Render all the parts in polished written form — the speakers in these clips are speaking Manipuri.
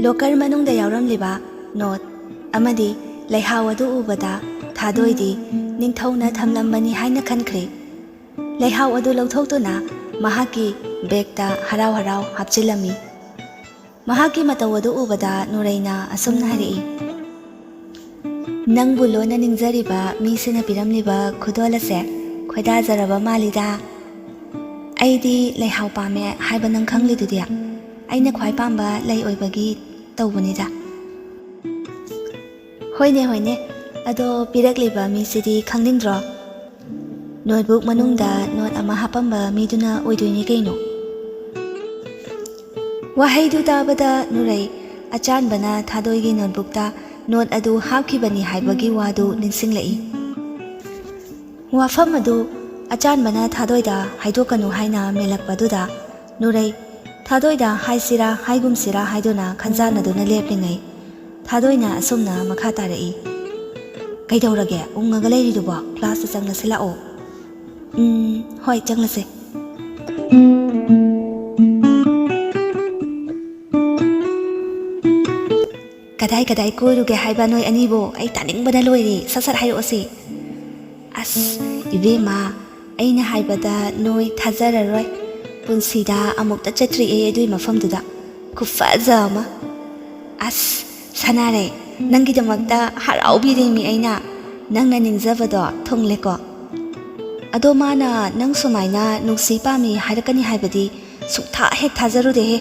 ꯂꯣꯀꯔ ꯃꯅꯨꯡꯗ ꯌꯥꯎꯔꯝꯂꯤꯕ ꯅꯣꯠ ꯑꯃꯗꯤ ꯂꯩꯍꯥꯎ ꯑꯗꯨ ꯎꯕꯗ ꯊꯥꯗꯣꯏꯗꯤ ꯅꯤꯡꯊꯧꯅ ꯊꯝꯂꯝꯕꯅꯤ ꯍꯥꯏꯅ ꯈꯟꯈ꯭ꯔꯦ꯫ ꯂꯩꯍꯥꯎ ꯑꯗꯨ ꯂꯧꯊꯣꯛꯇꯨꯅ ꯃꯍꯥꯛꯀꯤ ꯕꯦꯒꯇ ꯍꯔꯥꯎ ꯍꯔꯥꯎ ꯍꯥꯞꯆꯤꯜꯂꯝꯃꯤ꯫ ꯃꯍꯥꯛꯀꯤ ꯃꯇꯧ ꯑꯗꯨ ꯎꯕꯗ ꯅꯨꯔꯩꯅ ꯑꯁꯨꯝꯅ ꯍꯥꯏꯔꯛꯏ, "ꯅꯪꯕꯨ ꯂꯣꯟꯅ ꯅꯤꯡꯖꯔꯤꯕ ꯃꯤꯁꯤꯅ ꯄꯤꯔꯝꯂꯤꯕ ꯈꯨꯗꯣꯜ ꯑꯁꯦ ꯈꯣꯏꯗꯥꯖꯔꯕ ꯃꯥꯜꯂꯤꯗ꯫ ꯑꯩꯗꯤ ꯂꯩꯍꯥꯎ ꯄꯥꯝꯃꯦ ꯍꯥꯏꯕ ꯅꯪ ꯈꯪꯂꯤꯗꯨꯗꯤ꯫ ꯑꯩꯅ ꯈ꯭ꯋꯥꯏ ꯄꯥꯝꯕ ꯂꯩ ꯑꯣꯏꯕꯒꯤ ꯇꯧꯕꯅꯤꯗ"꯫ "ꯍꯣꯏꯅꯦ ꯍꯣꯏꯅꯦ, ꯑꯗꯣ ꯄꯤꯔꯛꯂꯤꯕ ꯃꯤꯁꯤꯗꯤ ꯈꯪꯅꯤꯡꯗ꯭ꯔꯣ? ꯅꯣꯠꯕꯨꯛ ꯃꯅꯨꯡꯗ ꯅꯣꯠ ꯑꯃ ꯍꯥꯞꯄꯝꯕ ꯃꯤꯗꯨꯅ ꯑꯣꯏꯗꯣꯏꯅꯤ ꯀꯩꯅꯣ"꯫ ꯋꯥꯍꯩꯗꯨ ꯇꯥꯕꯗ ꯅꯨꯔꯩ ꯑꯆꯥꯟꯕꯅ ꯊꯥꯗꯣꯏꯒꯤ ꯅꯣꯠꯕꯨꯛꯇ ꯅꯣꯠ ꯑꯗꯨ ꯍꯥꯞꯈꯤꯕꯅꯤ ꯍꯥꯏꯕꯒꯤ ꯋꯥꯗꯨ ꯅꯤꯡꯁꯤꯡꯂꯛꯏ꯫ ꯋꯥꯐꯝ ꯑꯗꯨ ꯑꯆꯥꯟꯕꯅ ꯊꯥꯗꯣꯏꯗ ꯍꯥꯏꯗꯣꯛꯀꯅꯨ ꯍꯥꯏꯅ ꯃꯦꯜꯂꯛꯄꯗꯨꯗ ꯅꯨꯔꯩ ꯊꯥꯗꯣꯏꯗ ꯍꯥꯏꯁꯤꯔꯥ ꯍꯥꯏꯒꯨꯝꯁꯤꯔꯥ ꯍꯥꯏꯗꯨꯅ ꯈꯟꯖꯥꯟꯅꯗꯨꯅ ꯂꯦꯞꯂꯤꯉꯩ ꯊꯥꯗꯣꯏꯅ ꯑꯁꯨꯝꯅ ꯃꯈꯥ ꯇꯥꯔꯛꯏ, "ꯀꯩꯗꯧꯔꯒꯦ ꯎꯪꯉꯒ ꯂꯩꯔꯤꯗꯨꯕꯣ? ꯀ꯭ꯂꯥꯁꯇ ꯆꯪꯂꯁꯤ ꯂꯥꯛꯑꯣ"꯫ ꯍꯣꯏ ꯆꯪꯂꯁꯦ"꯫ "ꯀꯗꯥꯏ ꯀꯗꯥꯏ ꯀꯣꯏꯔꯨꯒꯦ ꯍꯥꯏꯕ ꯅꯣꯏ ꯑꯅꯤꯕꯨ? ꯑꯩ ꯇꯥꯅꯤꯡꯕꯅ ꯂꯣꯏꯔꯦ, ꯁꯠ ꯁꯠ ꯍꯥꯏꯔꯛꯑꯣꯁꯤ"꯫ "ꯑꯁ ꯏꯕꯦꯝꯃ, ꯑꯩꯅ ꯍꯥꯏꯕꯗ ꯅꯣꯏ ꯊꯥꯖꯔꯔꯣꯏ꯫ ꯄꯨꯟꯁꯤꯗ ꯑꯃꯨꯛꯇ ꯆꯠꯇ꯭ꯔꯤꯑꯦ ꯑꯗꯨꯏ ꯃꯐꯝꯗꯨꯗ, ꯈꯨꯐꯖ ꯑꯃ꯫ ꯑꯁ ꯁꯅꯥꯔꯩ, ꯅꯪꯒꯤꯗꯃꯛꯇ ꯍꯔꯥꯎꯕꯤꯔꯤꯃꯤ ꯑꯩꯅ꯫ ꯅꯪꯅ ꯅꯤꯡꯖꯕꯗꯣ ꯊꯨꯡꯂꯦꯀꯣ꯫ ꯑꯗꯣ ꯃꯥꯅ ꯅꯪ ꯁꯨꯃꯥꯏꯅ ꯅꯨꯡꯁꯤ ꯄꯥꯝꯃꯤ ꯍꯥꯏꯔꯛꯀꯅꯤ ꯍꯥꯏꯕꯗꯤ ꯁꯨꯡꯊꯥ ꯍꯦꯛ ꯊꯥꯖꯔꯨꯗꯦꯍꯦ꯫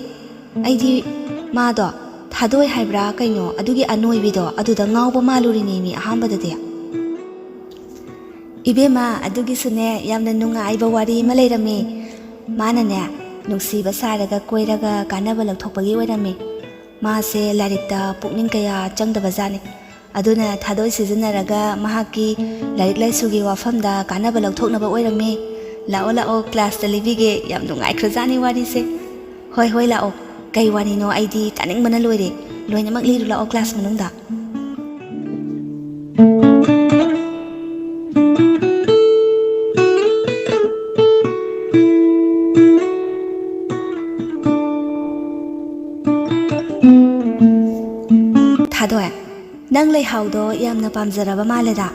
ꯑꯩꯗꯤ ꯃꯥꯗꯣ ꯊꯥꯗꯣꯏ ꯍꯥꯏꯕ꯭ꯔꯥ ꯀꯩꯅꯣ, ꯑꯗꯨꯒꯤ ꯑꯅꯣꯏꯕꯤꯗꯣ ꯑꯗꯨꯗ ꯉꯥꯎꯕ ꯃꯥꯜꯂꯨꯔꯤꯅꯦ ꯃꯤ ꯑꯍꯥꯟꯕꯗꯗꯤ"꯫ "ꯏꯕꯦꯝꯃ, ꯑꯗꯨꯒꯤꯁꯨꯅꯦ ꯌꯥꯝꯅ ꯅꯨꯡꯉꯥꯏꯕ ꯋꯥꯔꯤ ꯑꯃ ꯂꯩꯔꯝꯃꯤ꯫ ꯃꯥꯅꯅꯦ ꯅꯨꯡꯁꯤꯕ ꯁꯥꯔꯒ ꯀꯣꯏꯔꯒ ꯀꯥꯟꯅꯕ ꯂꯧꯊꯣꯛꯄꯒꯤ ꯑꯣꯏꯔꯝꯃꯤ꯫ ꯃꯥꯁꯦ ꯂꯥꯏꯔꯤꯛꯇ ꯄꯨꯛꯅꯤꯡ ꯀꯌꯥ ꯆꯪꯗꯕꯖꯥꯠꯅꯤ꯫ ꯑꯗꯨꯅ ꯊꯥꯗꯣꯏ ꯁꯤꯖꯤꯟꯅꯔꯒ ꯃꯍꯥꯛꯀꯤ ꯂꯥꯏꯔꯤꯛ ꯂꯥꯏꯁꯨꯒꯤ ꯋꯥꯐꯝꯗ ꯀꯥꯟꯅꯕ ꯂꯧꯊꯣꯛꯅꯕ ꯑꯣꯏꯔꯝꯃꯤ꯫ ꯂꯥꯛꯑꯣ ꯂꯥꯛꯑꯣ, ꯀ꯭ꯂꯥꯁꯇ ꯂꯤꯕꯤꯒꯦ, ꯌꯥꯝ ꯅꯨꯡꯉꯥꯏꯈ꯭ꯔꯖꯥꯠꯅꯤ ꯋꯥꯔꯤꯁꯦ"꯫ "ꯍꯣꯏ ꯍꯣꯏ ꯂꯥꯛꯑꯣ, ꯀꯩ ꯋꯥꯔꯤꯅꯣ ꯑꯩꯗꯤ ꯇꯥꯅꯤꯡꯕꯅ ꯂꯣꯏꯔꯦ, ꯂꯣꯏꯅꯃꯛ ꯂꯤꯔꯨ ꯂꯥꯛꯑꯣ ꯀ꯭ꯂꯥꯁ ꯃꯅꯨꯡꯗ"꯫ "ꯊꯥꯗꯣꯏ, ꯅꯪ ꯂꯩꯍꯥꯎꯗꯣ ꯌꯥꯝꯅ ꯄꯥꯝꯖꯔꯕ ꯃꯥꯜꯂꯦꯗ꯫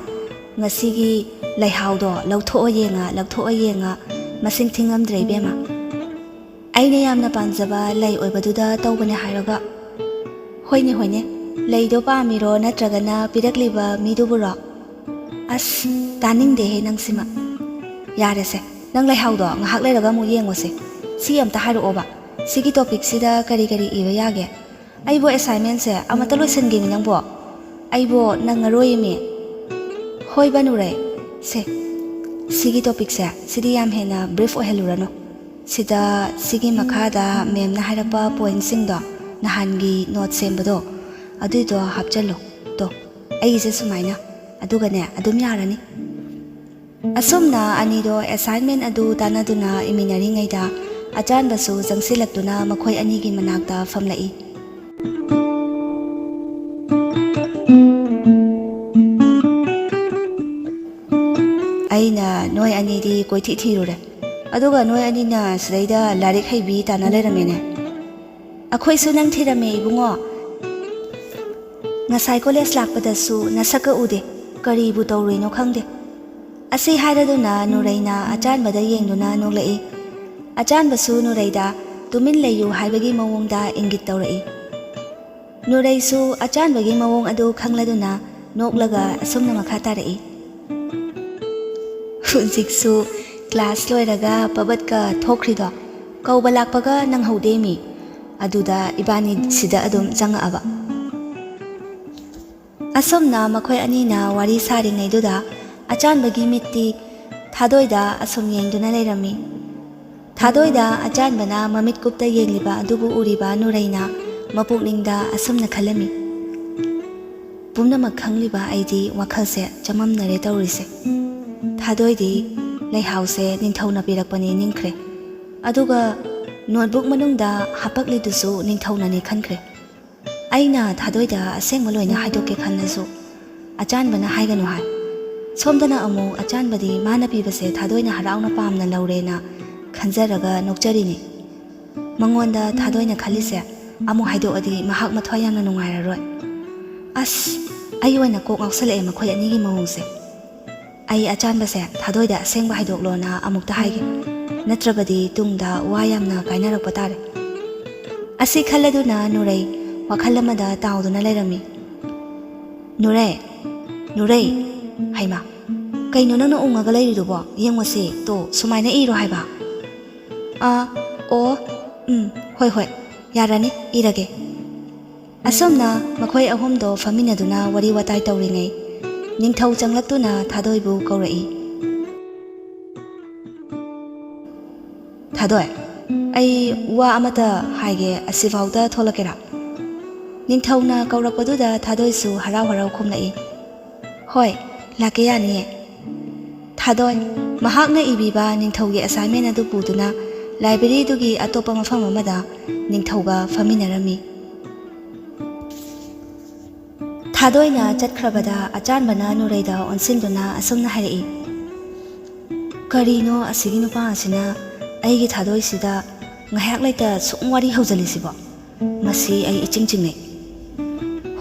ꯉꯁꯤꯒꯤ ꯂꯩꯍꯥꯎꯗꯣ ꯂꯧꯊꯣꯛꯑ ꯌꯦꯡꯉ ꯃꯁꯤꯡ ꯊꯤꯉꯝꯗ꯭ꯔꯦ ꯏꯕꯦꯝꯃ꯫ ꯑꯩꯅ ꯌꯥꯝꯅ ꯄꯥꯝꯖꯕ ꯂꯩ ꯑꯣꯏꯕꯗꯨꯗ ꯇꯧꯕꯅꯦ ꯍꯥꯏꯔꯒ"꯫ "ꯍꯣꯏꯅꯦ ꯍꯣꯏꯅꯦ, ꯂꯩꯗꯣ ꯄꯥꯝꯃꯤꯔꯣ ꯅꯠꯇ꯭ꯔꯒꯅ ꯄꯤꯔꯛꯂꯤꯕ ꯃꯤꯗꯨꯕꯨꯔꯣ? ꯑꯁ ꯇꯥꯅꯤꯡꯗꯦꯍꯦ ꯅꯪꯁꯤꯃ꯫ ꯌꯥꯔꯦꯁꯦ, ꯅꯪ ꯂꯩꯍꯥꯎꯗꯣ ꯉꯥꯏꯍꯥꯛ ꯂꯩꯔꯒ ꯑꯃꯨꯛ ꯌꯦꯡꯉꯨꯁꯦ꯫ ꯁꯤ ꯑꯝꯇ ꯍꯥꯏꯔꯛꯑꯣꯕ, ꯁꯤꯒꯤ ꯇꯣꯄꯤꯛꯁꯤꯗ ꯀꯔꯤ ꯀꯔꯤ ꯏꯕ ꯌꯥꯒꯦ? ꯑꯩꯕꯨ ꯑꯦꯁꯥꯏꯟꯃꯦꯟꯁꯦ ꯑꯃꯠꯇ ꯂꯣꯏꯁꯤꯟꯒꯦꯃꯤ ꯅꯪꯕꯣ, ꯑꯩꯕꯨ ꯅꯪꯉꯔꯣꯏꯌꯦꯃꯤ"꯫ "ꯍꯣꯏꯕ ꯅꯨꯔꯩ, ꯁꯦ ꯁꯤꯒꯤ ꯇꯣꯄꯤꯛꯁꯦ ꯁꯤꯗꯤ ꯌꯥꯝ ꯍꯦꯟꯅ ꯕ꯭ꯔꯤꯐ ꯑꯣꯏꯍꯜꯂꯨꯔꯅꯨ꯫ ꯁꯤꯗ ꯁꯤꯒꯤ ꯃꯈꯥꯗ ꯃꯦꯝꯅ ꯍꯥꯏꯔꯛꯄ ꯄꯣꯏꯟꯠꯁꯤꯡꯗꯣ, ꯅꯍꯥꯟꯒꯤ ꯅꯣꯠ ꯁꯦꯝꯕꯗꯣ ꯑꯗꯨꯏꯗꯣ ꯍꯥꯞꯆꯜꯂꯣ ꯇꯣ, ꯑꯩꯒꯤꯁꯦ ꯁꯨꯃꯥꯏꯅ, ꯑꯗꯨꯒꯅꯦ ꯑꯗꯨꯝ ꯌꯥꯔꯅꯤ"꯫ ꯑꯁꯨꯝꯅ ꯑꯅꯤꯗꯣ ꯑꯦꯁꯥꯏꯟꯃꯦꯟ ꯑꯗꯨ ꯇꯥꯟꯅꯗꯨꯅ ꯏꯃꯤꯟꯅꯔꯤꯉꯩꯗ ꯑꯆꯥꯟꯕꯁꯨ ꯆꯪꯁꯤꯜꯂꯛꯇꯨꯅ ꯃꯈꯣꯏ ꯑꯅꯤꯒꯤ ꯃꯅꯥꯛꯇ ꯐꯝꯂꯛꯏ꯫ "ꯑꯩꯅ ꯅꯣꯏ ꯑꯅꯤꯗꯤ ꯀꯣꯏꯊꯤ ꯊꯤꯔꯨꯔꯦ, ꯑꯗꯨꯒ ꯅꯣꯏ ꯑꯅꯤꯅ ꯁꯤꯗꯩꯗ ꯂꯥꯏꯔꯤꯛ ꯍꯩꯕꯤ ꯇꯥꯟꯅ ꯂꯩꯔꯝꯃꯦꯅꯦ"꯫ "ꯑꯩꯈꯣꯏꯁꯨ ꯅꯪ ꯊꯤꯔꯝꯃꯦ ꯏꯕꯨꯡꯉꯣ. ꯉꯁꯥꯏ ꯀꯣꯂꯦꯖ ꯂꯥꯛꯄꯗꯁꯨ ꯅꯁꯛꯀ ꯎꯗꯦ, ꯀꯔꯤꯕꯨ ꯇꯧꯔꯨꯏꯅꯣ ꯈꯪꯗꯦ"꯫ ꯑꯁꯤ ꯍꯥꯏꯔꯗꯨꯅ ꯅꯨꯔꯩꯅ ꯑꯆꯥꯟꯕꯗ ꯌꯦꯡꯗꯨꯅ ꯅꯣꯛꯂꯛꯏ꯫ ꯑꯆꯥꯟꯕꯁꯨ ꯅꯨꯔꯩꯗ ꯇꯨꯃꯤꯟ ꯂꯩꯌꯨ ꯍꯥꯏꯕꯒꯤ ꯃꯑꯣꯡꯗ ꯏꯪꯒꯤꯠ ꯇꯧꯔꯛꯏ꯫ ꯅꯨꯔꯩꯁꯨ ꯑꯆꯥꯟꯕꯒꯤ ꯃꯑꯣꯡ ꯑꯗꯨ ꯈꯪꯂꯗꯨꯅ ꯅꯣꯛꯂꯒ ꯑꯁꯨꯝꯅ ꯃꯈꯥ ꯇꯥꯔꯛꯏ, "ꯍꯧꯖꯤꯛꯁꯨ ꯀ꯭ꯂꯥꯁ ꯂꯣꯏꯔꯒ ꯄꯕꯠꯀ ꯊꯣꯛꯈ꯭ꯔꯤꯗꯣ ꯀꯧꯕ ꯂꯥꯛꯄꯒ ꯅꯪꯍꯧꯗꯦꯃꯤ, ꯑꯗꯨꯗ ꯏꯕꯥꯅꯤ ꯁꯤꯗ ꯑꯗꯨꯝ ꯆꯪꯉꯛꯑꯕ"꯫ ꯑꯁꯨꯝꯅ ꯃꯈꯣꯏ ꯑꯅꯤꯅ ꯋꯥꯔꯤ ꯁꯥꯔꯤꯉꯩꯗꯨꯗ ꯑꯆꯥꯟꯕꯒꯤ ꯃꯤꯠꯇꯤ ꯊꯥꯗꯣꯏꯗ ꯑꯁꯨꯝ ꯌꯦꯡꯗꯨꯅ ꯂꯩꯔꯝꯃꯤ꯫ ꯊꯥꯗꯣꯏꯗ ꯑꯆꯥꯟꯕꯅ ꯃꯃꯤꯠ ꯀꯨꯞꯇ ꯌꯦꯡꯂꯤꯕ ꯑꯗꯨꯕꯨ ꯎꯔꯤꯕ ꯅꯨꯔꯩꯅ ꯃꯄꯨꯛꯅꯤꯡꯗ ꯑꯁꯨꯝꯅ ꯈꯜꯂꯝꯃꯤ, "ꯄꯨꯝꯅꯃꯛ ꯈꯪꯂꯤꯕ ꯑꯩꯗꯤ ꯋꯥꯈꯜꯁꯦ ꯆꯃꯝꯅꯔꯦ ꯇꯧꯔꯤꯁꯦ꯫ ꯊꯥꯗꯣꯏꯗꯤ ꯂꯩꯍꯥꯎꯁꯦ ꯅꯤꯡꯊꯧꯅ ꯄꯤꯔꯛꯄꯅꯤ ꯅꯤꯡꯈ꯭ꯔꯦ, ꯑꯗꯨꯒ ꯅꯣꯠꯕꯨꯛ ꯃꯅꯨꯡꯗ ꯍꯥꯄꯛꯂꯤꯗꯨꯁꯨ ꯅꯤꯡꯊꯧꯅꯅꯤ ꯈꯟꯈ꯭ꯔꯦ꯫ ꯑꯩꯅ ꯊꯥꯗꯣꯏꯗ ꯑꯁꯦꯡꯕ ꯂꯣꯏꯅ ꯍꯥꯏꯗꯣꯛꯀꯦ ꯈꯜꯂꯁꯨ ꯑꯆꯥꯟꯕꯅ ꯍꯥꯏꯒꯅꯨ ꯍꯥꯏ꯫ ꯁꯣꯝꯗꯅ ꯑꯃꯨꯛ ꯑꯆꯥꯟꯕꯗꯤ ꯃꯥꯅ ꯄꯤꯕꯁꯦ ꯊꯥꯗꯣꯏꯅ ꯍꯔꯥꯎꯅ ꯄꯥꯝꯅ ꯂꯧꯔꯦꯅ ꯈꯟꯖꯔꯒ ꯅꯣꯛꯆꯔꯤꯅꯤ ꯃꯉꯣꯟꯗ ꯊꯥꯗꯣꯏꯅ ꯈꯜꯂꯤꯁꯦ ꯑꯃꯨꯛ ꯍꯥꯏꯗꯣꯛꯑꯗꯤ ꯃꯍꯥꯛ ꯃꯊ꯭ꯋꯥꯏ ꯌꯥꯝꯅ ꯅꯨꯡꯉꯥꯏꯔꯔꯣꯏ ꯑꯁ ꯑꯩ ꯑꯣꯏꯅ ꯀꯣꯛ ꯉꯥꯎꯁꯜꯂꯛꯑꯦ ꯃꯈꯣꯏ ꯑꯅꯤꯒꯤ ꯃꯑꯣꯡꯁꯦ ꯑꯩ ꯑꯆꯥꯟꯕꯁꯦ ꯊꯥꯗꯣꯏꯗ ꯑꯁꯦꯡꯕ ꯍꯥꯏꯗꯣꯛꯂꯣꯅ ꯑꯃꯨꯛꯇ ꯍꯥꯏꯒꯦ ꯅꯠꯇ꯭ꯔꯕꯗꯤ ꯇꯨꯡꯗ ꯋꯥ ꯌꯥꯝꯅ ꯀꯥꯏꯅꯔꯛꯄ ꯇꯥꯔꯦ ꯑꯁꯤ ꯈꯜꯂꯗꯨꯅ ꯅꯨꯔꯩ ꯋꯥꯈꯜ ꯑꯃꯗ ꯇꯥꯎꯗꯨꯅ ꯂꯩꯔꯝꯃꯤ ꯅꯨꯔꯩ ꯍꯩꯃꯥ ꯀꯩꯅꯣ ꯅꯪꯅ ꯎꯡꯉꯒ ꯂꯩꯔꯤꯗꯨꯕꯣ ꯌꯦꯡꯉꯣꯁꯤ ꯇꯣ ꯁꯨꯃꯥꯏꯅ ꯏꯔꯣ ꯍꯥꯏꯕ ꯍꯣꯏ ꯌꯥꯔꯅꯤ ꯏꯔꯒꯦ ꯑꯁꯨꯝꯅ ꯃꯈꯣꯏ ꯑꯍꯨꯝꯗꯣ ꯐꯝꯃꯤꯟꯅꯗꯨꯅ ꯋꯥꯔꯤ ꯋꯥꯇꯥꯏ ꯇꯧꯔꯤꯉꯩ ꯅꯤꯡꯊꯧ ꯆꯪꯂꯛꯇꯨꯅ ꯊꯥꯗꯣꯏꯕꯨ ꯀꯧꯔꯛꯏ ꯊꯥꯗꯣꯏ ꯑꯩ ꯋꯥ ꯑꯃꯇ ꯍꯥꯏꯒꯦ ꯑꯁꯤꯐꯥꯎꯗ ꯊꯣꯛꯂꯛꯀꯦꯔꯥ ꯅꯤꯡꯊꯧꯅ ꯀꯧꯔꯛꯄꯗꯨꯗ ꯊꯥꯗꯣꯏꯁꯨ ꯍꯔꯥꯎ ꯍꯔꯥꯎ ꯈꯨꯝꯂꯛꯏ ꯍꯣꯏ ꯂꯥꯛꯀꯦ ꯌꯥꯅꯤꯌꯦ ꯊꯥꯗꯣꯏ ꯃꯍꯥꯛꯅ ꯏꯕꯤꯕ ꯅꯤꯡꯊꯧꯒꯤ ꯑꯦꯁꯥꯏꯟꯃꯦꯟ ꯑꯗꯨ ꯄꯨꯗꯨꯅ ꯂꯥꯏꯕ꯭ꯔꯦꯔꯤꯗꯨꯒꯤ ꯑꯇꯣꯞꯄ ꯃꯐꯝ ꯑꯃꯗ ꯅꯤꯡꯊꯧꯒ ꯐꯝꯃꯤꯟꯅꯔꯝꯃꯤ ꯊꯥꯗꯣꯏꯅ ꯆꯠꯈ꯭ꯔꯕꯗ ꯑꯆꯥꯟꯕꯅ ꯅꯨꯔꯩꯗ ꯑꯣꯟꯁꯤꯟꯗꯨꯅ ꯑꯁꯨꯝꯅ ꯍꯥꯏꯔꯛꯏ ꯀꯔꯤꯅꯣ ꯑꯁꯤꯒꯤ ꯅꯨꯄꯥ ꯑꯁꯤꯅ ꯑꯩꯒꯤ ꯊꯥꯗꯣꯏꯁꯤꯗ ꯉꯥꯏꯍꯥꯛ ꯂꯩꯇ ꯁꯨꯝ ꯋꯥꯔꯤ ꯍꯧꯖꯤꯜꯂꯤꯁꯤꯕꯣ ꯃꯁꯤ ꯑꯩ ꯏꯆꯤꯡ ꯆꯤꯡꯅꯩ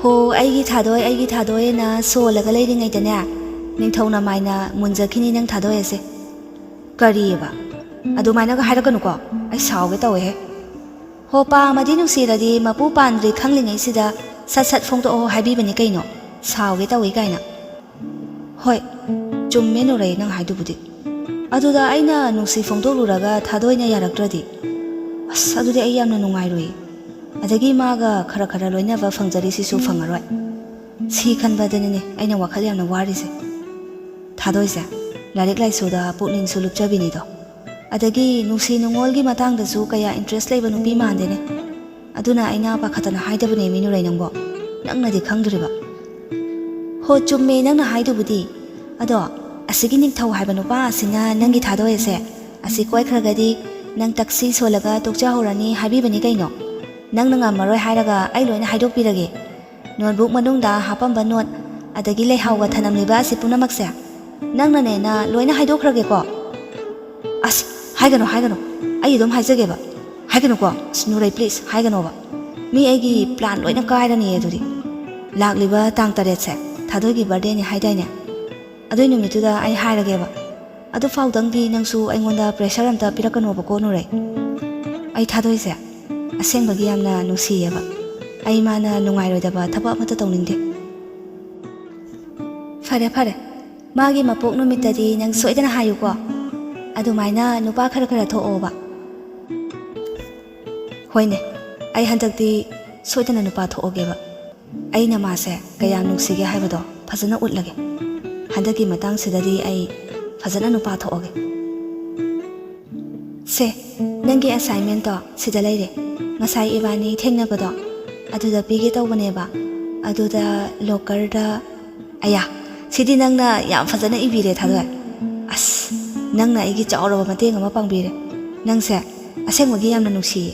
ꯍꯣ ꯑꯩꯒꯤ ꯊꯥꯗꯣꯏꯅ ꯁꯣꯜꯂꯒ ꯂꯩꯔꯤꯉꯩꯗꯅꯦ ꯅꯤꯡꯊꯧꯅ ꯃꯥꯏꯅ ꯃꯨꯟꯖꯈꯤꯅꯤ ꯅꯪ ꯊꯥꯗꯣꯏ ꯑꯁꯦ ꯀꯔꯤꯑꯕ ꯑꯗꯨꯃꯥꯏꯅꯒ ꯍꯥꯏꯔꯛꯀꯅꯨꯀꯣ ꯑꯩ ꯁꯥꯎꯒꯦ ꯇꯧꯋꯦꯍꯦ ꯍꯣ ꯄꯥꯝꯃꯗꯤ ꯅꯨꯡꯁꯤꯔꯗꯤ ꯃꯄꯨ ꯄꯥꯟꯗ꯭ꯔꯤ ꯈꯪꯂꯤꯉꯩꯁꯤꯗ ꯁꯠ ꯐꯣꯡꯗꯣꯛꯑꯣ ꯍꯥꯏꯕꯤꯕꯅꯤ ꯀꯩꯅꯣ ꯁꯥꯎꯒꯦ ꯇꯧꯏ ꯀꯥꯏꯅ ꯍꯣꯏ ꯆꯨꯝꯃꯦ ꯅꯨꯔꯩ ꯅꯪ ꯍꯥꯏꯗꯨꯕꯨꯗꯤ ꯑꯗꯨꯗ ꯑꯩꯅ ꯅꯨꯡꯁꯤ ꯐꯣꯡꯗꯣꯛꯂꯨꯔꯒ ꯊꯥꯗꯣꯏꯅ ꯌꯥꯔꯛꯇ꯭ꯔꯗꯤ ꯑꯁ ꯑꯗꯨꯗꯤ ꯑꯩ ꯌꯥꯝꯅ ꯅꯨꯡꯉꯥꯏꯔꯣꯏ ꯑꯗꯒꯤ ꯃꯥꯒ ꯈꯔ ꯂꯣꯏꯅꯕ ꯐꯪꯖꯔꯤꯁꯤꯁꯨ ꯐꯪꯉꯔꯣꯏ ꯁꯤ ꯈꯟꯕꯗꯅꯤꯅꯦ ꯑꯩꯅ ꯋꯥꯈꯜ ꯌꯥꯝꯅ ꯋꯥꯔꯤꯁꯦ ꯊꯥꯗꯣꯏꯁꯦ ꯂꯥꯏꯔꯤꯛ ꯂꯥꯏꯁꯨꯗ ꯄꯨꯛꯅꯤꯡꯁꯨ ꯂꯨꯞꯆꯕꯤꯅꯤꯗꯣ ꯑꯗꯒꯤ ꯅꯨꯡꯁꯤ ꯅꯨꯡꯉꯣꯜꯒꯤ ꯃꯇꯥꯡꯗꯁꯨ ꯀꯌꯥ ꯏꯟꯇꯔꯦꯁ ꯂꯩꯕ ꯅꯨꯄꯤ ꯃꯥꯟꯗꯦꯅꯦ ꯑꯗꯨꯅ ꯑꯩꯅ ꯄꯥꯈꯠꯇꯅ ꯍꯥꯏꯗꯕꯅꯦ ꯃꯤꯅꯨꯔꯩ ꯅꯪꯕꯣ ꯅꯪꯅꯗꯤ ꯈꯪꯗ꯭ꯔꯤꯕ ꯍꯣ ꯆꯨꯝꯃꯦ ꯅꯪꯅ ꯍꯥꯏꯗꯨꯕꯨꯗꯤ ꯑꯗꯣ ꯑꯁꯤꯒꯤ ꯅꯤꯡꯊꯧ ꯍꯥꯏꯕ ꯅꯨꯄꯥ ꯑꯁꯤꯅ ꯅꯪꯒꯤ ꯊꯥꯗꯣꯏ ꯑꯁꯦ ꯑꯁꯤ ꯀꯣꯏꯈ꯭ꯔꯒꯗꯤ ꯅꯪ ꯇꯛꯁꯤ ꯁꯣꯜꯂꯒ ꯇꯣꯛꯆꯍꯧꯔꯅꯤ ꯍꯥꯏꯕꯤꯕꯅꯤ ꯀꯩꯅꯣ ꯅꯪꯅ ꯉꯝꯃꯔꯣꯏ ꯍꯥꯏꯔꯒ ꯑꯩ ꯂꯣꯏꯅ ꯍꯥꯏꯗꯣꯛꯄꯤꯔꯒꯦ ꯅꯣꯠꯕꯨꯛ ꯃꯅꯨꯡꯗ ꯍꯥꯞꯄꯝꯕ ꯅꯣꯠ ꯑꯗꯒꯤ ꯂꯩꯍꯥꯎꯒ ꯊꯅꯝꯂꯤꯕ ꯑꯁꯤ ꯄꯨꯝꯅꯃꯛꯁꯦ ꯅꯪꯅꯅꯦꯅ ꯂꯣꯏꯅ ꯍꯥꯏꯗꯣꯛꯈ꯭ꯔꯒꯦꯀꯣ ꯑꯁ ꯍꯥꯏꯒꯅꯨ ꯑꯩ ꯑꯗꯨꯝ ꯍꯥꯏꯖꯒꯦꯕ ꯍꯥꯏꯒꯅꯨꯀꯣ ꯅꯨꯔꯩ ꯄ꯭ꯂꯤꯖ ꯍꯥꯏꯒꯅꯣꯕ ꯃꯤ ꯑꯩꯒꯤ ꯄ꯭ꯂꯥꯟ ꯂꯣꯏꯅ ꯀꯥꯏꯔꯅꯤꯌꯦ ꯑꯗꯨꯗꯤ ꯂꯥꯛꯂꯤꯕ ꯇꯥꯡ 9ꯁꯦ ꯊꯥꯗꯣꯏꯒꯤ ꯕꯥꯔꯗꯦꯅꯤ ꯍꯥꯏꯗꯥꯏꯅꯦ ꯑꯗꯨꯏ ꯅꯨꯃꯤꯠꯇꯨꯗ ꯑꯩ ꯍꯥꯏꯔꯒꯦꯕ ꯑꯗꯨ ꯐꯥꯎꯗꯪꯗꯤ ꯅꯪꯁꯨ ꯑꯩꯉꯣꯟꯗ ꯄ꯭ꯔꯦꯁꯔ ꯑꯝꯇ ꯄꯤꯔꯛꯀꯅꯣꯕꯀꯣ ꯅꯨꯔꯩ ꯑꯩ ꯊꯥꯗꯣꯏꯁꯦ ꯑꯁꯦꯡꯕꯒꯤ ꯌꯥꯝꯅ ꯅꯨꯡꯁꯤꯌꯦꯕ ꯑꯩ ꯃꯥꯅ ꯅꯨꯡꯉꯥꯏꯔꯣꯏꯗꯕ ꯊꯕꯛ ꯑꯃꯠꯇ ꯇꯧꯅꯤꯡꯗꯦ ꯐꯔꯦ ꯃꯥꯒꯤ ꯃꯄꯣꯛ ꯅꯨꯃꯤꯠꯇꯗꯤ ꯅꯪ ꯁꯣꯏꯗꯅ ꯍꯥꯏꯌꯨꯀꯣ ꯑꯗꯨꯃꯥꯏꯅ ꯅꯨꯄꯥ ꯈꯔ ꯊꯣꯛꯑꯣꯕ ꯍꯣꯏꯅꯦ ꯑꯩ ꯍꯟꯗꯛꯇꯤ ꯁꯣꯏꯗꯅ ꯅꯨꯄꯥ ꯊꯣꯛꯑꯒꯦꯕ ꯑꯩꯅ ꯃꯥꯁꯦ ꯀꯌꯥ ꯅꯨꯡꯁꯤꯒꯦ ꯍꯥꯏꯕꯗꯣ ꯐꯖꯅ ꯎꯠꯂꯒꯦ ꯍꯟꯗꯛꯀꯤ ꯃꯇꯥꯡꯁꯤꯗꯗꯤ ꯑꯩ ꯐꯖꯅ ꯅꯨꯄꯥ ꯊꯣꯛꯑꯒꯦ ꯁꯦ ꯅꯪꯒꯤ ꯑꯦꯁꯥꯏꯟꯃꯦꯟꯇꯣ ꯁꯤꯗ ꯂꯩꯔꯦ ꯉꯁꯥꯏ ꯏꯕꯥꯅꯤ ꯊꯦꯡꯅꯕꯗꯣ ꯑꯗꯨꯗ ꯄꯤꯒꯦ ꯇꯧꯕꯅꯦꯕ ꯑꯗꯨꯗ ꯂꯣꯀꯔꯗ ꯑꯌꯥ ꯁꯤꯗꯤ ꯅꯪꯅ ꯌꯥꯝ ꯐꯖꯅ ꯏꯕꯤꯔꯦ ꯊꯥꯗꯣꯏ ꯑꯁ ꯅꯪꯅ ꯑꯩꯒꯤ ꯆꯥꯎꯔꯕ ꯃꯇꯦꯡ ꯑꯃ ꯄꯥꯡꯕꯤꯔꯦ ꯅꯪꯁꯦ ꯑꯁꯦꯡꯕꯒꯤ ꯌꯥꯝꯅ ꯅꯨꯡꯁꯤꯌꯦ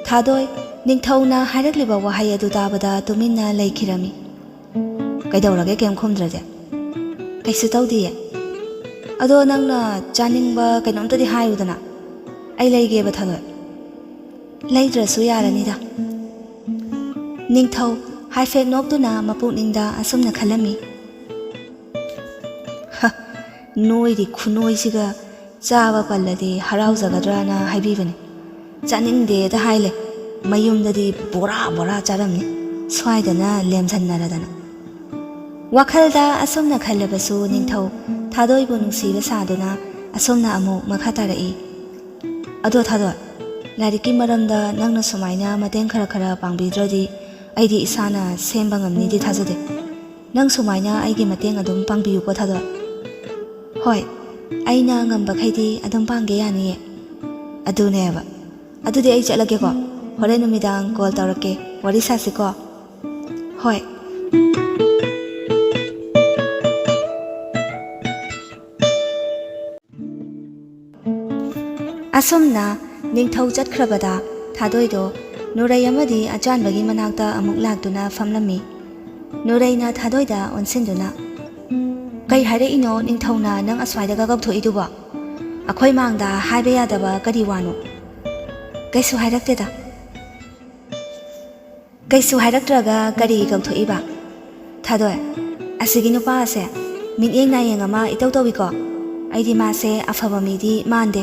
ꯊꯥꯗꯣꯏ ꯅꯤꯡꯊꯧꯅ ꯍꯥꯏꯔꯛꯂꯤꯕ ꯋꯥꯍꯩ ꯑꯗꯨ ꯇꯥꯕꯗ ꯇꯨꯃꯤꯟꯅ ꯂꯩꯈꯤꯔꯝꯃꯤ ꯀꯩꯗꯧꯔꯒꯦ ꯀꯩꯝ ꯈꯨꯝꯗ꯭ꯔꯗꯤ ꯀꯩꯁꯨ ꯇꯧꯗꯤꯌꯦ ꯑꯗꯣ ꯅꯪꯅ ꯆꯥꯅꯤꯡꯕ ꯀꯩꯅꯣꯝꯇꯗꯤ ꯍꯥꯏꯌꯨꯗꯅ ꯑꯩ ꯂꯩꯒꯦꯕ ꯊꯥꯗꯣꯏ ꯂꯩꯗ꯭ꯔꯁꯨ ꯌꯥꯔꯅꯤꯗ ꯅꯤꯡꯊꯧ ꯍꯥꯏꯐꯦꯠ ꯅꯣꯛꯇꯨꯅ ꯃꯄꯨꯛꯅꯤꯡꯗ ꯑꯁꯨꯝꯅ ꯈꯜꯂꯝꯃꯤ ꯅꯣꯏꯗꯤ ꯈꯨꯅꯣꯏꯁꯤꯒ ꯆꯥꯕ ꯄꯜꯂꯗꯤ ꯍꯔꯥꯎꯖꯒꯗ꯭ꯔꯅ ꯍꯥꯏꯕꯤꯕꯅꯤ ꯆꯥꯅꯤꯡꯗꯦꯗ ꯍꯥꯏꯂꯦ ꯃꯌꯨꯝꯗꯗꯤ ꯕꯣꯔꯥ ꯆꯥꯔꯝꯅꯤ ꯁ꯭ꯋꯥꯏꯗꯅ ꯂꯦꯝꯖꯟꯅꯔꯗꯅ ꯋꯥꯈꯜꯗ ꯑꯁꯨꯝꯅ ꯈꯜꯂꯕꯁꯨ ꯅꯤꯡꯊꯧ ꯊꯥꯗꯣꯏꯕꯨ ꯅꯨꯡꯁꯤꯕ ꯁꯥꯗꯨꯅ ꯑꯁꯨꯝꯅ ꯑꯃꯨꯛ ꯃꯈꯥ ꯇꯥꯔꯛꯏ ꯑꯗꯣ ꯊꯥꯗꯣꯏ ꯂꯥꯏꯔꯤꯛꯀꯤ ꯃꯔꯝꯗ ꯅꯪꯅ ꯁꯨꯃꯥꯏꯅ ꯃꯇꯦꯡ ꯈꯔ ꯄꯥꯡꯕꯤꯗ꯭ꯔꯗꯤ ꯑꯩꯗꯤ ꯏꯁꯥꯅ ꯁꯦꯝꯕ ꯉꯝꯅꯤꯗꯤ ꯊꯥꯖꯗꯦ ꯅꯪ ꯁꯨꯃꯥꯏꯅ ꯑꯩꯒꯤ ꯃꯇꯦꯡ ꯑꯗꯨꯝ ꯄꯥꯡꯕꯤꯌꯨꯀꯣ ꯊꯥꯗꯣꯏ ꯍꯣꯏ ꯑꯩꯅ ꯉꯝꯕꯈꯩꯗꯤ ꯑꯗꯨꯝ ꯄꯥꯡꯒꯦ ꯌꯥꯅꯤꯌꯦ ꯑꯗꯨꯅꯦꯕ ꯑꯗꯨꯗꯤ ꯑꯩ ꯆꯠꯂꯒꯦꯀꯣ ꯍꯣꯔꯦꯟ ꯅꯨꯃꯤꯗꯥꯡ ꯀꯣꯜ ꯇꯧꯔꯛꯀꯦ ꯋꯥꯔꯤ ꯁꯥꯁꯤꯀꯣ ꯍꯣꯏ ꯑꯁꯨꯝꯅ ꯅꯤꯡꯊꯧ ꯆꯠꯈ꯭ꯔꯕꯗ ꯊꯥꯗꯣꯏꯗꯣ ꯅꯨꯔꯩ ꯑꯃꯗꯤ ꯑꯆꯥꯟꯕꯒꯤ ꯃꯅꯥꯛꯇ ꯑꯃꯨꯛ ꯂꯥꯛꯇꯨꯅ ꯐꯝꯂꯝꯃꯤ ꯅꯨꯔꯩꯅ ꯊꯥꯗꯣꯏꯗ ꯑꯣꯟꯁꯤꯟꯗꯨꯅ ꯀꯩ ꯍꯥꯏꯔꯛꯏꯅꯣ ꯅꯤꯡꯊꯧꯅ ꯅꯪ ꯑꯁ꯭ꯋꯥꯏꯗꯒ ꯀꯧꯊꯣꯛꯏꯗꯨꯕꯣ ꯑꯩꯈꯣꯏ ꯃꯥꯡꯗ ꯍꯥꯏꯕ ꯌꯥꯗꯕ ꯀꯔꯤ ꯋꯥꯅꯣ ꯀꯩꯁꯨ ꯍꯥꯏꯔꯛꯇꯦꯗ ꯀꯩꯁꯨ ꯍꯥꯏꯔꯛꯇ꯭ꯔꯒ ꯀꯔꯤꯒꯤ ꯀꯧꯊꯣꯛꯏꯕ ꯊꯥꯗꯣꯏ ꯑꯁꯤꯒꯤ ꯅꯨꯄꯥ ꯑꯁꯦ ꯃꯤꯠꯌꯦꯡ ꯅꯥꯌꯦꯡ ꯑꯃ ꯏꯇꯧ ꯇꯧꯏꯀꯣ ꯑꯩꯗꯤ ꯃꯥꯁꯦ ꯑꯐꯕ ꯃꯤꯗꯤ ꯃꯥꯟꯗꯦ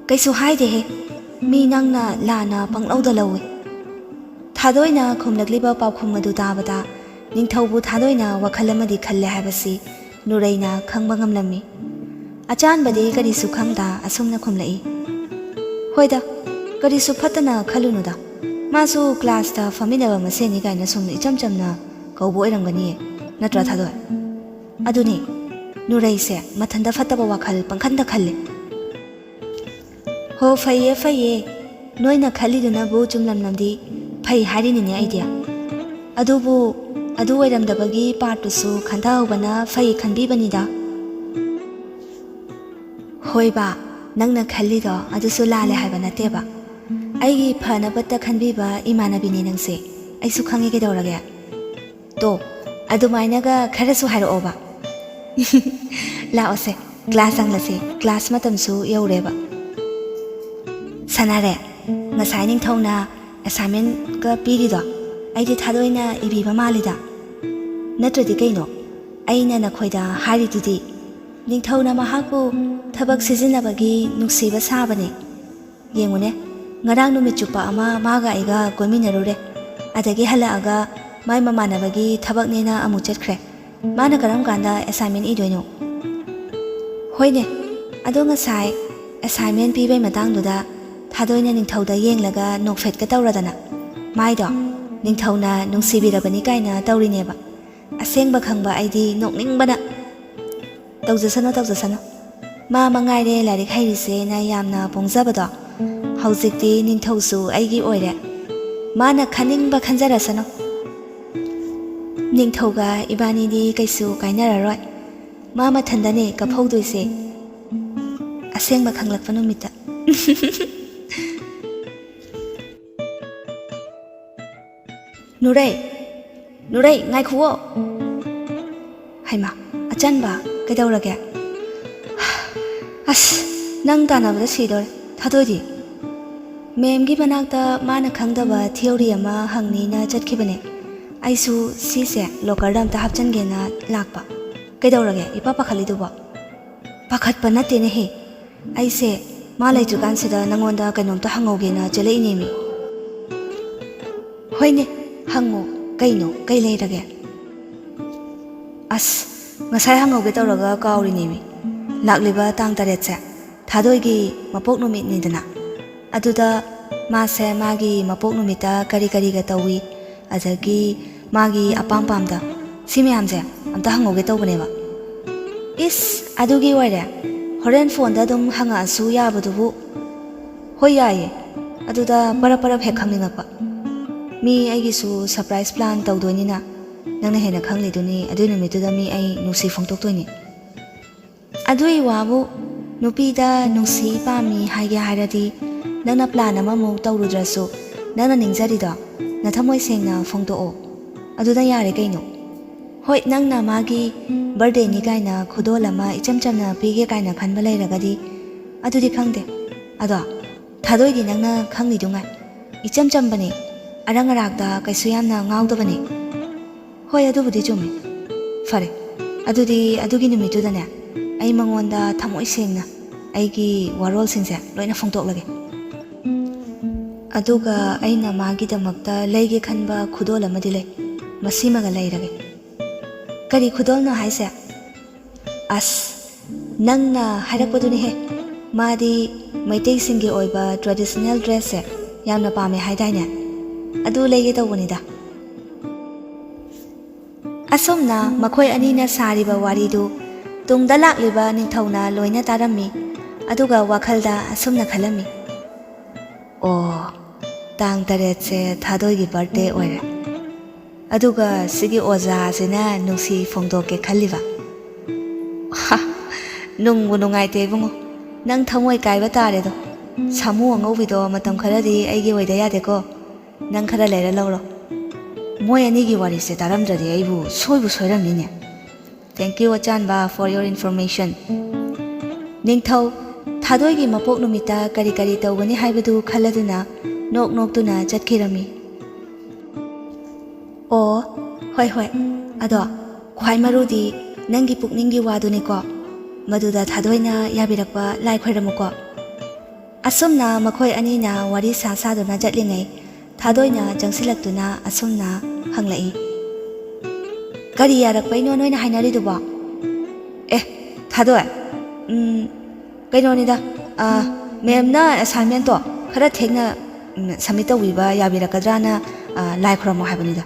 ꯀꯩꯁꯨ ꯍꯥꯏꯗꯦꯍꯦ ꯃꯤ ꯅꯪꯅ ꯂꯥꯟꯅ ꯄꯪꯂꯧꯗ ꯂꯧꯏ ꯊꯥꯗꯣꯏꯅ ꯈꯨꯝꯂꯛꯂꯤꯕ ꯄꯥꯎꯈꯨꯝ ꯑꯗꯨ ꯇꯥꯕꯗ ꯅꯤꯡꯊꯧꯕꯨ ꯊꯥꯗꯣꯏꯅ ꯋꯥꯈꯜ ꯑꯃꯗꯤ ꯈꯜꯂꯦ ꯍꯥꯏꯕꯁꯤ ꯅꯨꯔꯩꯅ ꯈꯪꯕ ꯉꯝꯂꯝꯃꯤ ꯑꯆꯥꯟꯕꯗꯤ ꯀꯔꯤꯁꯨ ꯈꯪꯗ ꯑꯁꯨꯝꯅ ꯈꯨꯝꯂꯛꯏ ꯍꯣꯏꯗ ꯀꯔꯤꯁꯨ ꯐꯠꯇꯅ ꯈꯜꯂꯨꯅꯨꯗ 마수 클래스다 ꯐꯝꯃꯤꯟꯅꯕ ꯃꯁꯦꯟꯅꯤ ꯀꯥꯏꯅ ꯁꯨꯝ ꯏꯆꯝ ꯆꯝꯅ ꯀꯧꯕ ꯑꯣꯏꯔꯝꯒꯅꯤꯌꯦ ꯅꯠꯇ꯭ꯔꯥ ꯊꯥꯗꯣꯏ ꯑꯗꯨꯅꯤ ꯅꯨꯔꯩꯁꯦ ꯃꯊꯟꯇ ꯐꯠꯇꯕ ꯋꯥꯈꯜ ꯄꯪꯈꯟꯗ ꯈꯜꯂꯦ ꯍꯣ ꯐꯩꯌꯦ ꯐꯩꯌꯦ ꯅꯣꯏꯅ ꯈꯜꯂꯤꯗꯨꯅꯕꯨ ꯆꯨꯝꯂꯝꯂꯝꯗꯤ ꯐꯩ ꯍꯥꯏꯔꯤꯅꯤꯅꯦ ꯑꯩꯗꯤ ꯑꯗꯨꯕꯨ ꯑꯗꯨ ꯑꯣꯏꯔꯝꯗꯕꯒꯤ ꯄꯥꯔꯠꯇꯨꯁꯨ ꯈꯟꯊꯍꯧꯕꯅ ꯐꯩ ꯈꯟꯕꯤꯕꯅꯤꯗ ꯍꯣꯏꯕ ꯅꯪꯅ ꯈꯜꯂꯤꯗꯣ ꯑꯗꯨꯁꯨ ꯂꯥꯜꯂꯦ ꯍꯥꯏꯕ ꯅꯠꯇꯦꯕ ꯑꯩꯒꯤ ꯐꯅꯕꯇ ꯈꯟꯕꯤꯕ ꯏꯃꯥꯟꯅꯕꯤꯅꯤ ꯅꯪꯁꯦ ꯑꯩꯁꯨ ꯈꯪꯉꯦ ꯀꯩꯗꯧꯔꯒꯦ ꯇꯣ ꯑꯗꯨꯃꯥꯏꯅꯒ ꯈꯔꯁꯨ ꯍꯥꯏꯔꯛꯑꯣꯕ ꯂꯥꯛꯑꯣꯁꯦ ꯀ꯭ꯂꯥꯁ ꯆꯪꯂꯁꯦ ꯀ꯭ꯂꯥꯁ ꯃꯇꯝꯁꯨ ꯌꯧꯔꯦꯕ ꯁꯥꯟꯅꯔꯦ ꯉꯁꯥꯏ ꯅꯤꯡꯊꯧꯅ ꯑꯦꯁꯥꯏꯟꯃꯦꯟꯠꯒ ꯄꯤꯔꯤꯗꯣ ꯑꯩꯗꯤ ꯊꯥꯗꯣꯏꯅ ꯏꯕꯤꯕ ꯃꯥꯜꯂꯤꯗ ꯅꯠꯇ꯭ꯔꯗꯤ ꯀꯩꯅꯣ ꯑꯩꯅ ꯅꯈꯣꯏꯗ ꯍꯥꯏꯔꯤꯗꯨꯗꯤ ꯅꯤꯡꯊꯧꯅ ꯃꯍꯥꯛꯄꯨ ꯊꯕꯛ ꯁꯤꯖꯤꯟꯅꯕꯒꯤ ꯅꯨꯡꯁꯤꯕ ꯁꯥꯕꯅꯦ ꯌꯦꯡꯉꯨꯅꯦ ꯉꯔꯥꯡ ꯅꯨꯃꯤꯠ ꯆꯨꯞꯄ ꯑꯃ ꯃꯥꯒ ꯑꯩꯒ ꯀꯣꯏꯃꯤꯟꯅꯔꯨꯔꯦ ꯑꯗꯒꯤ ꯍꯜꯂꯛꯑꯒ ꯃꯥꯏ ꯃꯃꯥꯟꯅꯕꯒꯤ ꯊꯕꯛꯅꯦꯅ ꯑꯃꯨꯛ ꯆꯠꯈ꯭ꯔꯦ ꯃꯥꯅ ꯀꯔꯝ ꯀꯥꯟꯗ ꯑꯦꯁꯥꯏꯟꯃꯦꯟ ꯏꯗꯣꯏꯅꯣ ꯍꯣꯏꯅꯦ ꯑꯗꯣ ꯉꯁꯥꯏ ꯑꯦꯁꯥꯏꯟꯃꯦꯟ ꯄꯤꯕꯩ ꯃꯇꯥꯡꯗꯨꯗ ꯊꯥꯗꯣꯏꯅ ꯅꯤꯡꯊꯧꯗ ꯌꯦꯡꯂꯒ ꯅꯣꯛꯐꯦꯠꯀ ꯇꯧꯔꯗꯅ ꯃꯥꯏꯗꯣ ꯅꯤꯡꯊꯧꯅ ꯅꯨꯡꯁꯤꯕꯤꯔꯕꯅꯤ ꯀꯥꯏꯅ ꯇꯧꯔꯤꯅꯦꯕ ꯑꯁꯦꯡꯕ ꯈꯪꯕ ꯑꯩꯗꯤ ꯅꯣꯛꯅꯤꯡꯕꯅ ꯇꯧꯖꯁꯅꯨ ꯃꯥ ꯃꯉꯥꯏꯔꯦ ꯂꯥꯏꯔꯤꯛ ꯍꯩꯔꯤꯁꯦꯅ ꯌꯥꯝꯅ ꯄꯣꯡꯖꯕꯗꯣ ꯍꯧꯖꯤꯛꯇꯤ ꯅꯤꯡꯊꯧꯁꯨ ꯑꯩꯒꯤ ꯑꯣꯏꯔꯦ ꯃꯥꯅ ꯈꯟꯅꯤꯡꯕ ꯈꯟꯖꯔꯁꯅꯨ ꯅꯤꯡꯊꯧꯒ ꯏꯕꯥꯅꯤꯗꯤ ꯀꯩꯁꯨ ꯀꯥꯏꯅꯔꯔꯣꯏ ꯃꯥ ꯃꯊꯟꯗꯅꯦ ꯀꯞꯍꯧꯗꯣꯏꯁꯦ ꯑꯁꯦꯡꯕ ꯈꯪꯂꯛꯄ ꯅꯨꯃꯤꯠꯇ ꯅꯨꯔꯩ ꯉꯥꯏꯈꯨꯋꯣ ꯍꯩꯃꯥ ꯑꯆꯟꯕ ꯀꯩꯗꯧꯔꯒꯦ ꯑꯁ ꯅꯪ ꯇꯥꯟꯅꯕꯗ ꯁꯤꯗꯣꯔꯦ ꯊꯥꯗꯣꯏꯗꯤ ꯃꯦꯝꯒꯤ ꯃꯅꯥꯛꯇ ꯃꯥꯅ ꯈꯪꯗꯕ ꯊꯤꯑꯣꯔꯤ ꯑꯃ ꯍꯪꯅꯤꯅ ꯆꯠꯈꯤꯕꯅꯦ ꯑꯩꯁꯨ ꯁꯤꯁꯦ ꯂꯣꯀꯔꯗ ꯑꯝꯇ ꯍꯥꯞꯆꯟꯒꯦꯅ ꯂꯥꯛꯄ ꯀꯩꯗꯧꯔꯒꯦ ꯏꯄꯥ ꯄꯥꯈꯠꯂꯤꯗꯨꯕꯣ ꯄꯥꯈꯠꯄ ꯅꯠꯇꯦꯅꯦꯍꯦ ꯑꯩꯁꯦ ꯃꯥ ꯂꯩꯇ꯭ꯔꯤꯀꯥꯟꯁꯤꯗ ꯅꯪꯉꯣꯟꯗ ꯀꯩꯅꯣꯝꯇ ꯍꯪꯍꯧꯒꯦꯅ ꯆꯠꯂꯛꯏꯅꯦꯃꯤ ꯍꯣꯏꯅꯦ ꯍꯪꯉꯣ ꯀꯩꯅꯣ ꯀꯩ ꯂꯩꯔꯒꯦ ꯑꯁ ꯉꯁꯥꯏ ꯍꯪꯍꯧꯒꯦ ꯇꯧꯔꯒ ꯀꯥꯎꯔꯤꯅꯦꯃꯤ ꯂꯥꯛꯂꯤꯕ ꯇꯥꯡ 8ꯁꯦ ꯊꯥꯗꯣꯏꯒꯤ ꯃꯄꯣꯛ ꯅꯨꯃꯤꯠꯅꯤꯗꯅ ꯑꯗꯨꯗ ꯃꯥꯁꯦ ꯃꯥꯒꯤ ꯃꯄꯣꯛ ꯅꯨꯃꯤꯠꯇ ꯀꯔꯤ ꯀꯔꯤꯒ ꯇꯧꯏ ꯑꯗꯒꯤ ꯃꯥꯒꯤ ꯑꯄꯥꯝ ꯄꯥꯝꯗ ꯁꯤ ꯃꯌꯥꯝꯁꯦ ꯑꯝꯇ ꯍꯪꯍꯧꯒꯦ ꯇꯧꯕꯅꯦꯕ ꯏꯁ ꯑꯗꯨꯒꯤ ꯑꯣꯏꯔꯦ ꯍꯣꯔꯦꯟ ꯐꯣꯟꯗ ꯑꯗꯨꯝ ꯍꯪꯉꯛꯑꯁꯨ ꯌꯥꯕꯗꯨꯕꯨ ꯍꯣꯏ ꯌꯥꯏꯌꯦ ꯑꯗꯨꯗ ꯄꯔꯞ ꯍꯦꯛ ꯈꯪꯅꯤꯡꯉꯛꯄ ꯃꯤ ꯑꯩꯒꯤꯁꯨ ꯁꯔꯄ꯭ꯔꯥꯏꯖ ꯄ꯭ꯂꯥꯟ ꯇꯧꯗꯣꯏꯅꯤꯅ ꯅꯪꯅ ꯍꯦꯟꯅ ꯈꯪꯂꯤꯗꯨꯅꯤ ꯑꯗꯨꯏ ꯅꯨꯃꯤꯠꯇꯨꯗ ꯃꯤ ꯑꯩ ꯅꯨꯡꯁꯤ ꯐꯣꯡꯗꯣꯛꯇꯣꯏꯅꯤ ꯑꯗꯨꯏ ꯋꯥꯕꯨ ꯅꯨꯄꯤꯗ ꯅꯨꯡꯁꯤ ꯄꯥꯝꯃꯤ ꯍꯥꯏꯒꯦ ꯍꯥꯏꯔꯗꯤ ꯅꯪꯅ ꯄ꯭ꯂꯥꯟ ꯑꯃꯃꯨꯛ ꯇꯧꯔꯨꯗ꯭ꯔꯁꯨ ꯅꯪꯅ ꯅꯤꯡꯖꯔꯤꯗꯣ ꯅꯊꯃꯣꯏ ꯁꯦꯡꯅ ꯐꯣꯡꯗꯣꯛꯑꯣ ꯑꯗꯨꯗ ꯌꯥꯔꯦ ꯀꯩꯅꯣ ꯍꯣꯏ ꯅꯪꯅ ꯃꯥꯒꯤ ꯕꯔꯊꯗꯦꯅꯤ ꯀꯥꯏꯅ ꯈꯨꯗꯣꯜ ꯑꯃ ꯏꯆꯝ ꯆꯝꯅ ꯄꯤꯒꯦ ꯀꯥꯏꯅ ꯈꯟꯕ ꯂꯩꯔꯒꯗꯤ ꯑꯗꯨꯗꯤ ꯈꯪꯗꯦ ꯑꯗꯣ ꯊꯥꯗꯣꯏꯗꯤ ꯅꯪꯅ ꯈꯪꯂꯤꯗꯨꯉꯥꯏ ꯏꯆꯝ ꯆꯝꯕꯅꯤ ꯑꯔꯪ ꯑꯔꯥꯛꯇ ꯀꯩꯁꯨ ꯌꯥꯝꯅ ꯉꯥꯎꯗꯕꯅꯤ ꯍꯣꯏ ꯑꯗꯨꯕꯨꯗꯤ ꯆꯨꯝꯃꯤ ꯐꯔꯦ ꯑꯗꯨꯗꯤ ꯑꯗꯨꯒꯤ ꯅꯨꯃꯤꯠꯇꯨꯗꯅꯦ ꯑꯩ ꯃꯉꯣꯟꯗ ꯊꯃꯣꯏ ꯁꯦꯡꯅ ꯑꯩꯒꯤ ꯋꯥꯔꯣꯜꯁꯤꯡꯁꯦ ꯂꯣꯏꯅ ꯐꯣꯡꯗꯣꯛꯂꯒꯦ ꯑꯗꯨꯒ ꯑꯩꯅ ꯃꯥꯒꯤꯗꯃꯛꯇ ꯂꯩꯒꯦ ꯈꯟꯕ ꯈꯨꯗꯣꯜ ꯑꯃꯗꯤ ꯂꯩ ꯃꯁꯤꯃꯒ ꯂꯩꯔꯒꯦ ꯀꯔꯤ ꯈꯨꯗꯣꯜꯅꯣ ꯍꯥꯏꯁꯦ ꯑꯁ ꯅꯪꯅ ꯍꯥꯏꯔꯛꯄꯗꯨꯅꯤꯍꯦ ꯃꯥꯗꯤ ꯃꯩꯇꯩꯁꯤꯡꯒꯤ ꯑꯣꯏꯕ ꯇ꯭ꯔꯦꯗꯤꯁꯅꯦꯜ ꯗ꯭ꯔꯦꯁꯁꯦ ꯌꯥꯝꯅ ꯄꯥꯝꯃꯦ ꯍꯥꯏꯗꯥꯏꯅꯦ ꯑꯗꯨ ꯂꯩꯒꯦ ꯇꯧꯕꯅꯤꯗ ꯑꯁꯨꯝꯅ ꯃꯈꯣꯏ ꯑꯅꯤꯅ ꯁꯥꯔꯤꯕ ꯋꯥꯔꯤꯗꯨ ꯇꯨꯡꯗ ꯂꯥꯛꯂꯤꯕ ꯅꯤꯡꯊꯧꯅ ꯂꯣꯏꯅ ꯇꯥꯔꯝꯃꯤ ꯑꯗꯨꯒ ꯋꯥꯈꯜꯗ ꯑꯁꯨꯝꯅ ꯈꯜꯂꯝꯃꯤ ꯑꯣ ꯇꯥꯡ 8ꯁꯦ ꯊꯥꯗꯣꯏꯒꯤ ꯕꯔꯊꯗꯦ ꯑꯣꯏꯔꯦ ꯑꯗꯨꯒ ꯁꯤꯒꯤ ꯑꯣꯖꯥꯁꯤꯅ ꯅꯨꯡꯁꯤ ꯐꯣꯡꯗꯣꯛꯀꯦ ꯈꯜꯂꯤꯕ ꯅꯨꯡꯕꯨ ꯅꯨꯡꯉꯥꯏꯇꯦ ꯏꯕꯨꯡꯉꯣ ꯅꯪ ꯊꯃꯣꯏ ꯀꯥꯏꯕ ꯇꯥꯔꯦꯗꯣ ꯁꯥꯃꯨ ꯑꯉꯧꯕꯤꯗꯣ ꯃꯇꯝ ꯈꯔꯗꯤ ꯑꯩꯒꯤ ꯑꯣꯏꯗ ꯌꯥꯗꯦꯀꯣ ꯅꯪ ꯈꯔ ꯂꯩꯔ ꯂꯧꯔꯣ ꯃꯣꯏ ꯑꯅꯤꯒꯤ ꯋꯥꯔꯤꯁꯦ ꯇꯥꯔꯝꯗ꯭ꯔꯗꯤ ꯑꯩꯕꯨ ꯁꯣꯏꯕꯨ ꯁꯣꯏꯔꯝꯅꯤꯅꯦ Thank you Achanba for your information. Ningthau Thadoigi mapok numita kari kari tawani haibadu khaladuna nok nok tuna chatkirami. Oh, hoi hoi. Ado khwai marudi nangi pukningi waduni ko. Maduda Thadoina yabirakpa lai khoiramuko. Asumna makhoi anina wari sa-saduna jatlingai. Thadoina jangsilaktuna asumna hanglai. Kari yarakpai noina hainaridubo? Thadoi. Kainonida. Ma'am na assignment to khara thekna submit tawbiba yabirakadrana lai khoramo haibanida.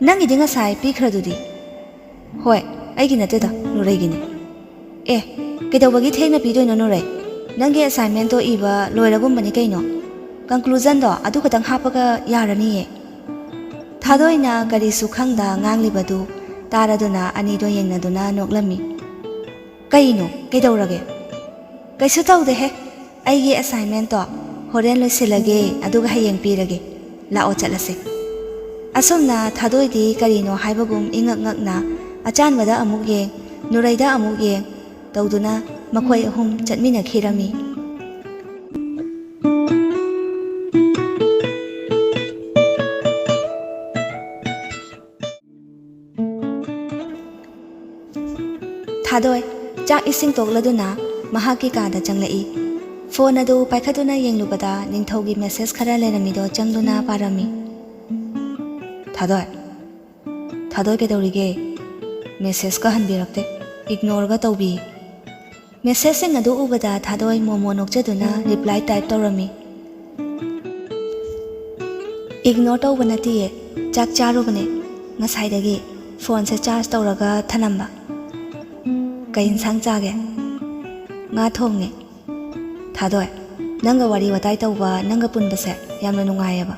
Nangi dinga sai pikradudi. Hoi, aigi nateda nureigini. Kaidawbagi thekna pidoino nurai. Nangi assignment to iba loiragumbani kaino. Conclusion do adu khatang hapaga yaraniye. Thadoina kari sukhangda nganglibadu taraduna anido yengnaduna noklami. Kaino kaidawrage? Kaisu tawde he. Aigi assignment to horen loisilage aduga hayeng pirage. Lao chatlase. Asumna Thadoidi karino haibagum ingak ngakna achanbada amuk yeng nuraida amuk yeng tawduna makhoi ahum chatminakhirami. Thadoi chak ising tokladuna mahaki kada changlai. Phone adu paikhatuna yenglubada ningthaugi message khara leramido changduna parami. Thadoi kaidawrige? Message ka hanbirakte. Ignore ga tawbi. Message sing adu ubada Thadoi momo nokchaduna reply type tawrami. Ignore tawba natiye. Chak charubane. Ngasaidagi phone se charge tawraga thanamba. Kay insang chage? Nga thongne. Thadoi, nanga wari watay tawba nanga punbase yamna nungayaba.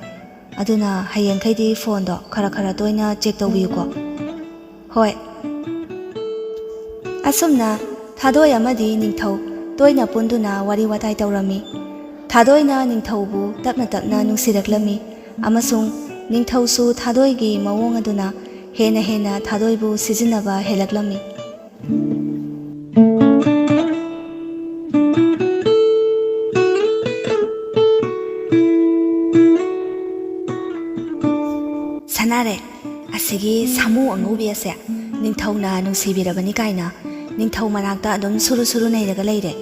Aduna hayeng kaydi phone do khara toina check tawbiyuko. Hoi. Asumna Thadoi amadi ningthau toina punduna wari watay tawrami. Thadoina ningthaubu tapna nungsiraklami amasung ningthausu Thadoigi mawong aduna hena Thadoibu sizinaba helaklami. Sanare, asigi samu angubi ase ningthauna nungsibirabani kaina ningthau manakta adum suru nairaga leire.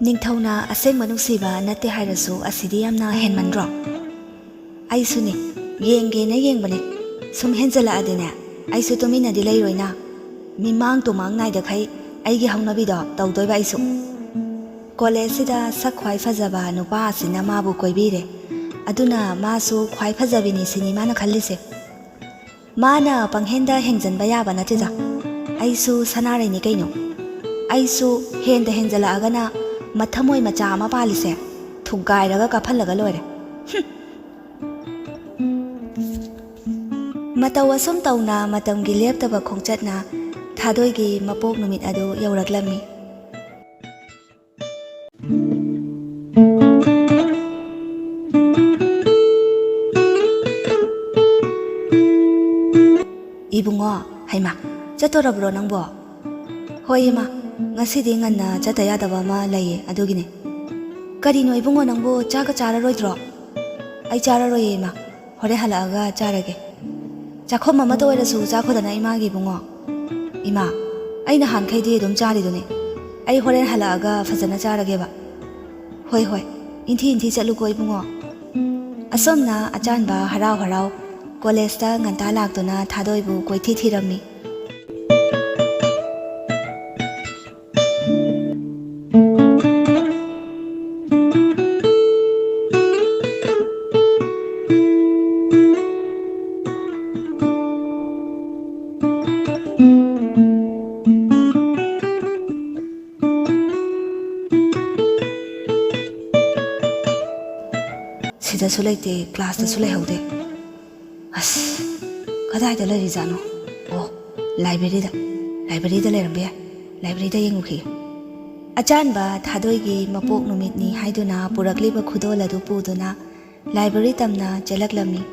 Ningthauna asengma nungsiba natte hairasu asidi yamna henmandro. Aisuni yengena yengbane sum henjala adine aisu tumina di leiroina mimang tumang naida khai aigi haunabido tawdoiba aisu. College sida sakhwai fajaba nupa asina mabu koibire. Aduna masu khwai phajabini sini mana khallise. Mana panghenda hengjanba yaba natida. Aisu sanare ni kaino. Aisu henda henjala agana mathamoi macha ama palise. Thugairaga kaphallaga loire. Matawasum tawna matamgi leptaba khongchatna Thadoigi mapok numit adu yauraklami. Ibungo, haima, chatorabro nangbo. Hoi ma, ngasidi nganna chatayadaba ma laye adugine. Karino ibungo nangbo chaga chararoidro. Ai chararoye ma, hore halaga charage. Chakho mama to erasu chakhodana imagi bungo. Ima, aina han khaidi dum charidune. Ai hore halaga fajana charageba. Hoi, inthi chaluko ibungo. Asomna achanba harau college ta nganta laktuna Thadoibu koithi thirami. Sida sulaite class ta sulai haude. As kadai da rizano. Oh, library da lerambe. Library da yenguki. Achanba Thadoigi mapok numitni haiduna purakliba khudoladu puduna library tamna chelaklami.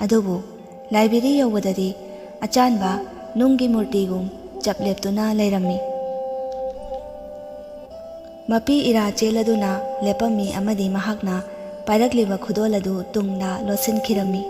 Adubu library yawdadi achanba ꯅꯨꯡꯒꯤ ꯃꯨꯔꯇꯤꯒꯨꯝ ꯆꯞ ꯂꯦꯞꯇꯨꯅ ꯂꯩꯔꯝꯃꯤ꯫ ꯃꯄꯤ ꯏꯔꯥ ꯆꯦꯜꯂꯗꯨꯅ ꯂꯦꯞꯄꯝꯃꯤ ꯑꯃꯗꯤ ꯃꯍꯥꯛꯅ ꯄꯥꯏꯔꯛꯂꯤꯕ ꯈꯨꯗꯣꯜ ꯑꯗꯨ ꯇꯨꯡꯗ ꯂꯣꯠꯁꯤꯟꯈꯤꯔꯝꯃꯤ꯫